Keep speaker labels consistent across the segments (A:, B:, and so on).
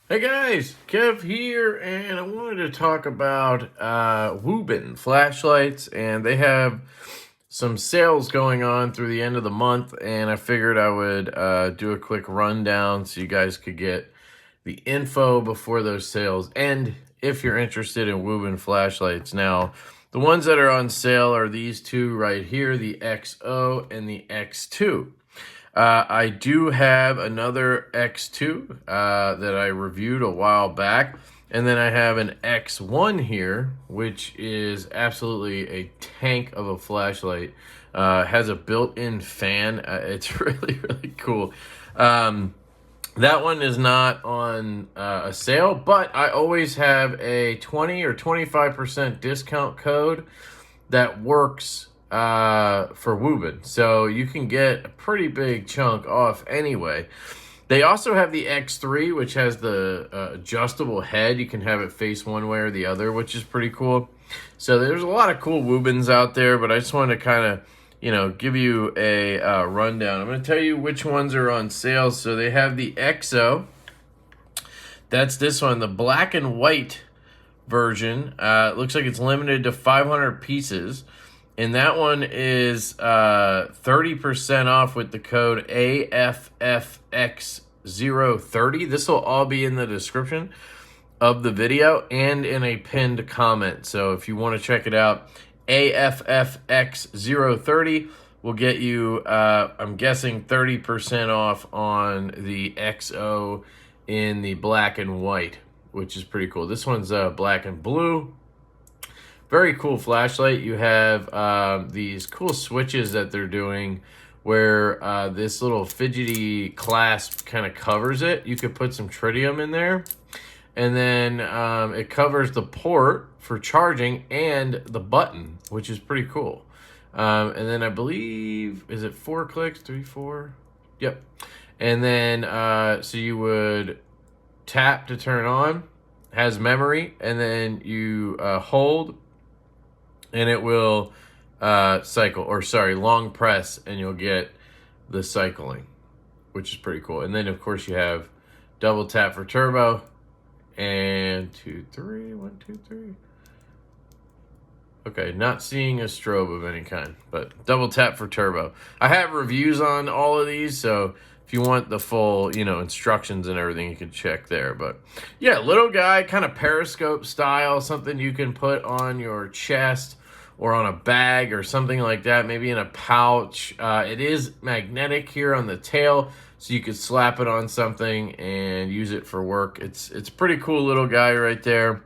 A: Hey guys, Kev here, and I wanted to talk about Wuben flashlights, and they have some sales going on through the end of the month, and I figured I would do a quick rundown so you guys could get the info before those sales end if you're interested in Wuben flashlights. Now, the ones that are on sale are these two right here, the XO and the X2. I do have another X2 that I reviewed a while back. And then I have an X1 here, which is absolutely a tank of a flashlight. Has a built-in fan. It's really, really cool. That one is not on a sale, but I always have a 20 or 25% discount code that works for Wuben. So you can get a pretty big chunk off anyway. They also have the X3, which has the adjustable head. You can have it face one way or the other, which is pretty cool. So there's a lot of cool Wubens out there, but I just wanted to kind of, give you a rundown. I'm going to tell you which ones are on sale. So they have the XO. That's this one, the black and white version. It looks like it's limited to 500 pieces. And that one is 30% off with the code AFFX030. This will all be in the description of the video and in a pinned comment. So if you want to check it out, AFFX030 will get you, I'm guessing, 30% off on the XO in the black and white, which is pretty cool. This one's black and blue. Very cool flashlight. You have these cool switches that they're doing where this little fidgety clasp kind of covers it. You could put some tritium in there. And then it covers the port for charging and the button, which is pretty cool. And then I believe, is it 4 clicks? 3, 4? Yep. And then, so you would tap to turn on. Has memory. And then you hold. And it will long press, and you'll get the cycling, which is pretty cool. And then, of course, you have double tap for turbo, and 2, 3, 1, 2, 3. Okay, not seeing a strobe of any kind, but double tap for turbo. I have reviews on all of these, so if you want the full, instructions and everything, you can check there. But yeah, little guy, kind of periscope style, something you can put on your chest or on a bag or something like that, maybe in a pouch. It is magnetic here on the tail, so you could slap it on something and use it for work. It's pretty cool little guy right there.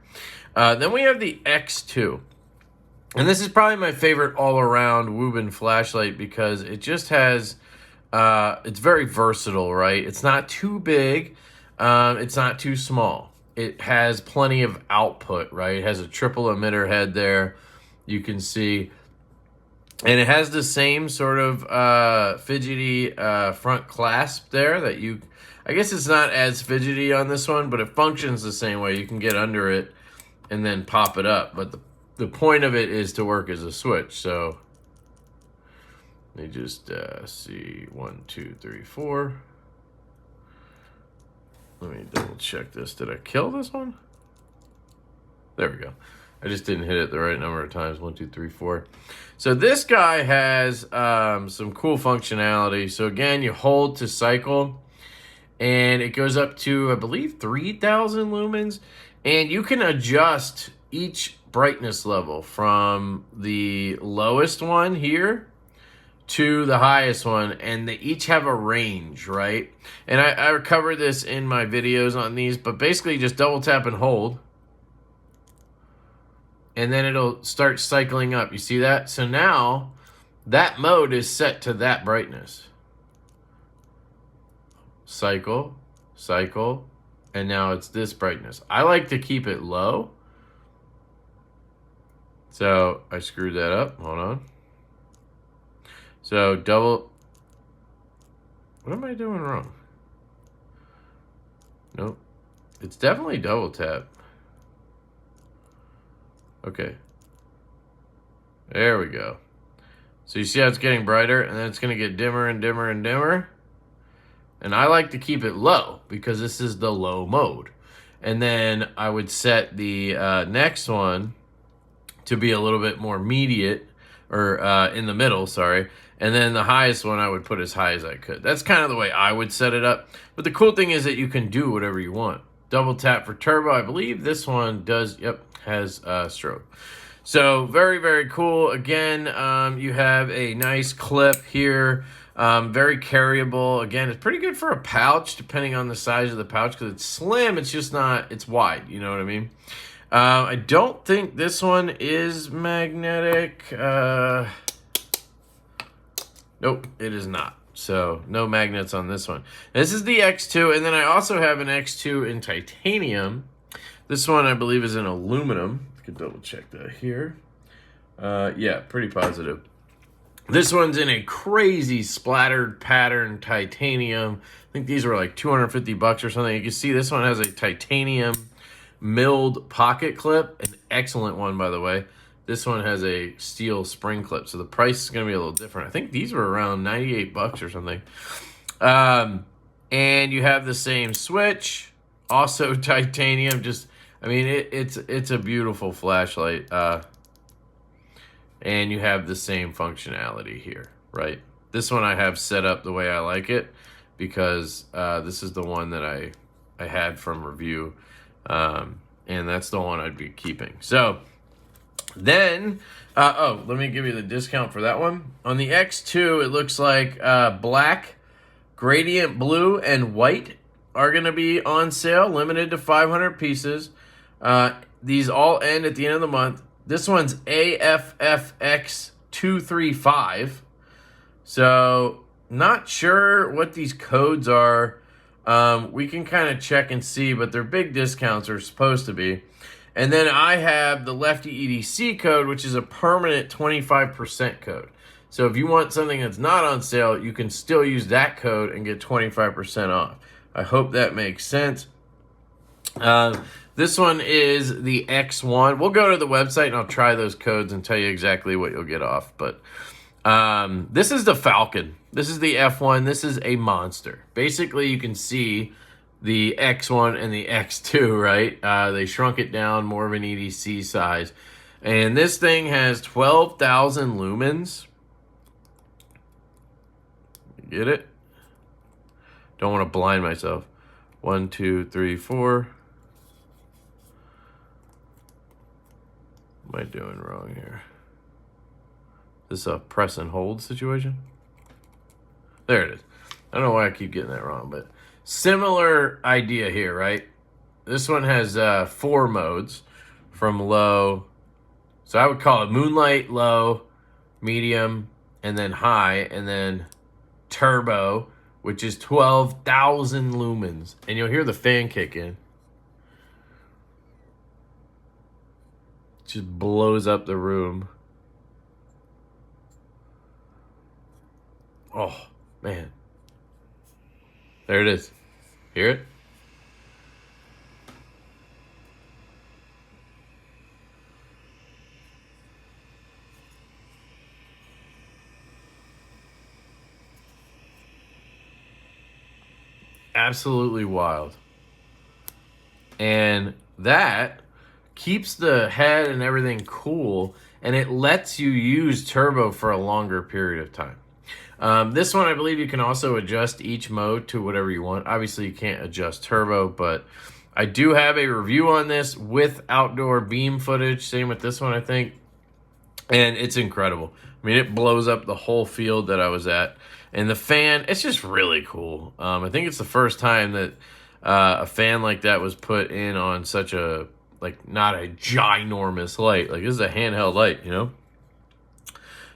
A: Then we have the X2. And this is probably my favorite all-around Wuben flashlight because it just has, it's very versatile, right? It's not too big. It's not too small. It has plenty of output, right? It has a triple emitter head there, you can see. And it has the same sort of fidgety front clasp there that I guess it's not as fidgety on this one, but it functions the same way. You can get under it and then pop it up. But the point of it is to work as a switch. So let me just see, 1, 2, 3, 4. Let me double check this. Did I kill this one? There we go. I just didn't hit it the right number of times. 1, 2, 3, 4. So this guy has some cool functionality. So again, you hold to cycle, and it goes up to, I believe, 3,000 lumens. And you can adjust each brightness level from the lowest one here to the highest one, and they each have a range, right? And I covered this in my videos on these, but basically just double tap and hold, and then it'll start cycling up. You see that? So now that mode is set to that brightness. Cycle, cycle, and now it's this brightness. I like to keep it low. So I screwed that up. Hold on. So double. What am I doing wrong? Nope. It's definitely double tap. Okay. There we go. So you see how it's getting brighter, and then it's going to get dimmer and dimmer and dimmer. And I like to keep it low because this is the low mode. And then I would set the next one to be a little bit more immediate, or in the middle, sorry. And then the highest one I would put as high as I could. That's kind of the way I would set it up. But the cool thing is that you can do whatever you want. Double tap for turbo. I believe this one does, yep, has stroke. So very, very cool. Again, you have a nice clip here. Very carryable. Again, it's pretty good for a pouch, depending on the size of the pouch, because it's slim. It's just not, it's wide. You know what I mean? I don't think this one is magnetic. Nope, it is not. So no magnets on this one. This is the X2, and then I also have an X2 in titanium. This one I believe is in aluminum. I could double check that here. Yeah, pretty positive. This one's in a crazy splattered pattern titanium. I think these were like 250 bucks or something. You can see this one has a titanium milled pocket clip, an excellent one, by the way. This one has a steel spring clip, so the price is going to be a little different. I think these were around 98 bucks or something. And you have the same switch, also titanium. Just, I mean, it's a beautiful flashlight. And you have the same functionality here, right? This one I have set up the way I like it, because this is the one that I had from review. And that's the one I'd be keeping. So then, let me give you the discount for that one. On the X2, it looks like black, gradient blue, and white are going to be on sale, limited to 500 pieces. These all end at the end of the month. This one's AFFX235. So, not sure what these codes are. We can kind of check and see, but they're big discounts, or supposed to be. And then I have the LeftyEDC code, which is a permanent 25% code. So if you want something that's not on sale, you can still use that code and get 25% off. I hope that makes sense. This one is the X1. We'll go to the website and I'll try those codes and tell you exactly what you'll get off. But this is the Falcon. This is the F1. This is a monster. Basically, you can see the X1 and the X2, right? They shrunk it down, more of an EDC size. And this thing has 12,000 lumens. Get it? Don't want to blind myself. 1, 2, 3, 4. What am I doing wrong here? This a press and hold situation? There it is. I don't know why I keep getting that wrong, but similar idea here, right? This one has 4 modes from low. So I would call it moonlight, low, medium, and then high, and then turbo, which is 12,000 lumens. And you'll hear the fan kick in. Just blows up the room. Oh, man. There it is. Hear it? Absolutely wild. And that keeps the head and everything cool, and it lets you use turbo for a longer period of time. This one, I believe you can also adjust each mode to whatever you want. Obviously, you can't adjust turbo, but I do have a review on this with outdoor beam footage. Same with this one, I think. And it's incredible. I mean, it blows up the whole field that I was at. And the fan, it's just really cool. I think it's the first time that a fan like that was put in on such a, like, not a ginormous light. Like, this is a handheld light, you know?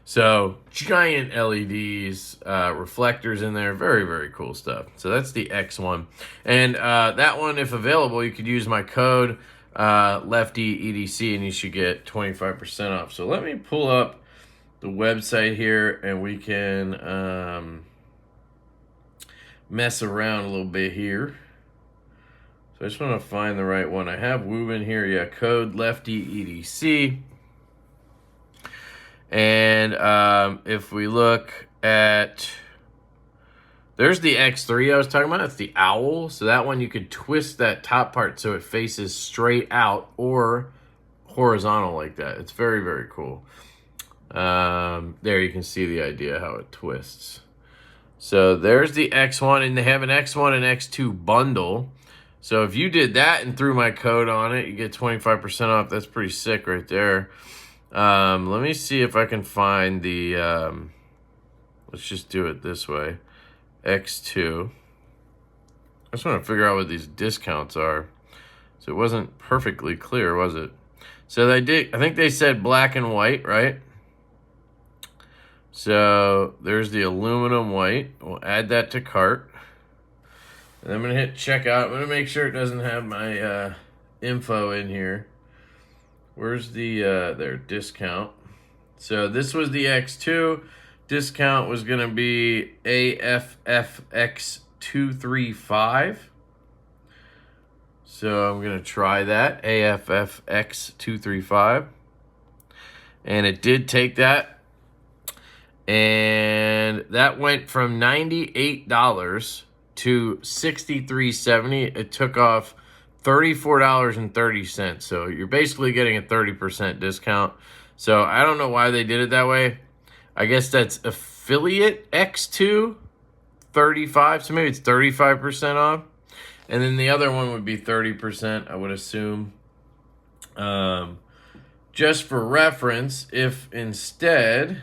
A: So, giant LEDs, reflectors in there. Very, very cool stuff. So, that's the X1. And that one, if available, you could use my code, LeftyEDC, and you should get 25% off. So, let me pull up the website here, and we can mess around a little bit here. So I just want to find the right one. I have Wuben here. Yeah, code LeftyEDC. And if we look at There's the X3 I was talking about. It's the owl. So that one you could twist that top part so it faces straight out or horizontal like that. It's very, very cool. There you can see the idea how it twists. So there's the X1, and they have an X1 and X2 bundle. So if you did that and threw my code on it, you get 25% off. That's pretty sick right there. Let me see if I can find the, let's just do it this way. X2. I just want to figure out what these discounts are. So it wasn't perfectly clear, was it? So they did, I think they said black and white, right? So there's the aluminum white. We'll add that to cart. And I'm going to hit checkout. I'm going to make sure it doesn't have my info in here. Where's the, their discount? So this was the X2. Discount was going to be AFFX235. So I'm going to try that, AFFX235. And it did take that. And that went from $98 to $63.70. It took off $34.30. So you're basically getting a 30% discount. So I don't know why they did it that way. I guess that's affiliate X2 35. So maybe it's 35% off. And then the other one would be 30%, I would assume. Just for reference, if instead,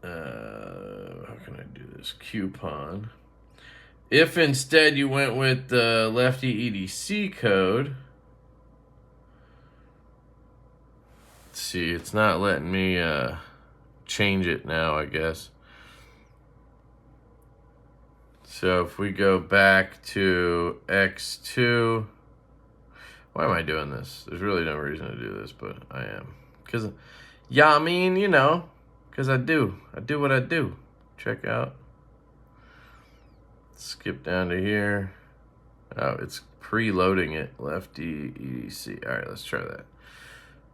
A: how can I do this? Coupon. If instead you went with the LeftyEDC code, let's see, it's not letting me change it now, I guess. So if we go back to X2, why am I doing this? There's really no reason to do this, but I am. Because, yeah, I mean, you know, because I do what I do. Check out. Skip down to here. Oh, it's preloading it. LeftyEDC. All right, let's try that.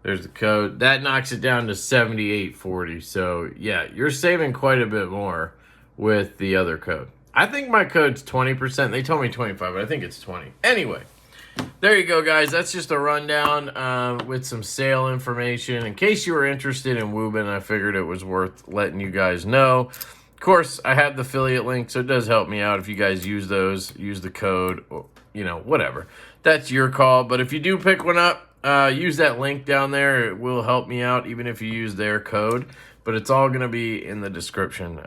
A: There's the code. That knocks it down to $78.40. So, yeah, you're saving quite a bit more with the other code. I think my code's 20%. They told me 25, but I think it's 20. Anyway, there you go, guys. That's just a rundown with some sale information. In case you were interested in Wuben, I figured it was worth letting you guys know. Of course, I have the affiliate link, so it does help me out if you guys use those, use the code, or, you know, whatever. That's your call. But if you do pick one up, use that link down there. It will help me out, even if you use their code. But it's all going to be in the description.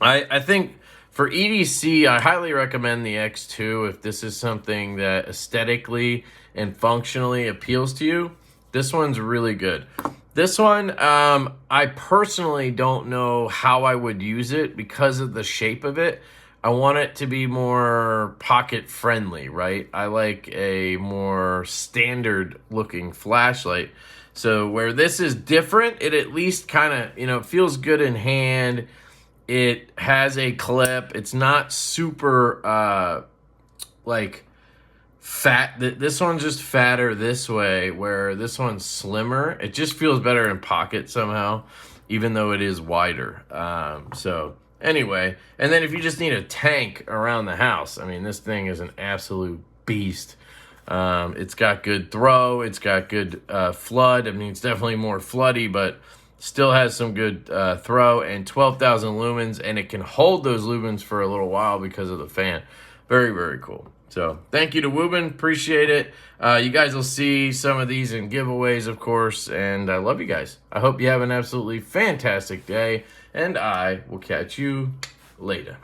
A: I think for EDC, I highly recommend the X2 if this is something that aesthetically and functionally appeals to you. This one's really good. This one, I personally don't know how I would use it because of the shape of it. I want it to be more pocket friendly, right? I like a more standard looking flashlight. So where this is different, it at least kind of, you know, feels good in hand. It has a clip. It's not super, like, fat. This one's just fatter this way, where this one's slimmer. It just feels better in pocket somehow, even though it is wider. So, anyway. And then if you just need a tank around the house, I mean, this thing is an absolute beast. It's got good throw. It's got good flood. I mean, it's definitely more floody, but still has some good throw, and 12,000 lumens, and it can hold those lumens for a little while because of the fan. Very, very cool. So thank you to Wuben. Appreciate it. You guys will see some of these in giveaways, of course, and I love you guys. I hope you have an absolutely fantastic day, and I will catch you later.